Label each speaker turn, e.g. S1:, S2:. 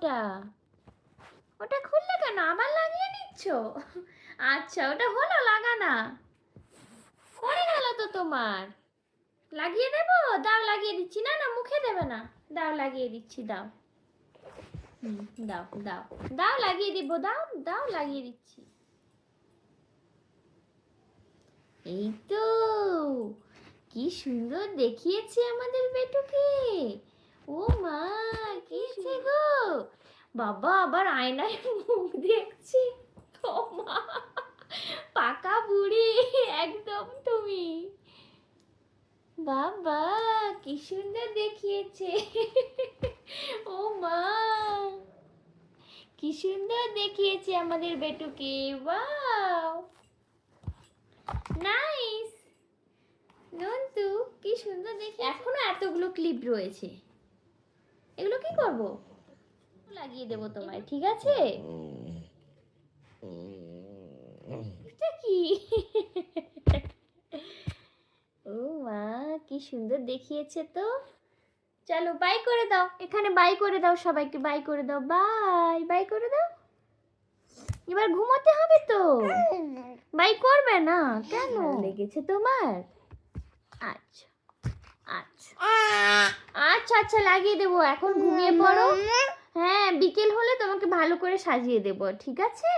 S1: ওটা? ওটা খুললে কেন? আবার লাগিয়ে নিচ্ছ? আচ্ছা, ওটা হলো লাগানা? পড়ে গেল তো তোমার। লাগিয়ে দেবো? দাও, লাগিয়ে দিচ্ছি। না না, মুখে দেবে না। দাও, লাগিয়ে দিচ্ছি, দাও। দাও দাও দাও, লাগিয়ে দিব। দাও দাও, লাগিয়ে দিচ্ছি। এই তো, কি সুন্দর দেখিয়েছে আমাদের বেটুকে। ও মা, কি গো! বাবা আবার আয়নায় মুখ দেখছে। ও মা, পাকা বুড়ি একদম তুমি। বাবা, কি সুন্দর দেখিয়েছে। ও মা, কি সুন্দর দেখিয়েছে আমাদের বেটুকে। Wow, nice. নন্তু, কি সুন্দর দেখি। এখনো এতগুলো ক্লিপ রয়েছে, এগুলো কি করব? লাগিয়ে দেবো তোমায়, ঠিক আছে? এটা কি? ও মা, কি সুন্দর দেখিয়েছে তো। চলো বাই করে দাও, এখানে বাই করে দাও, সবাইকে বাই করে দাও। বাই বাই করে দাও। এবার ঘুমোতে হবে তো। বাই করবে না কেন? লেগেছে তোমার? আচ্ছা আচ্ছা আচ্ছা আচ্ছা, লাগিয়ে দেবো। এখন ঘুমিয়ে পড়ো। হ্যাঁ, বিকেল হলে তোমাকে ভালো করে সাজিয়ে দেবো, ঠিক আছে?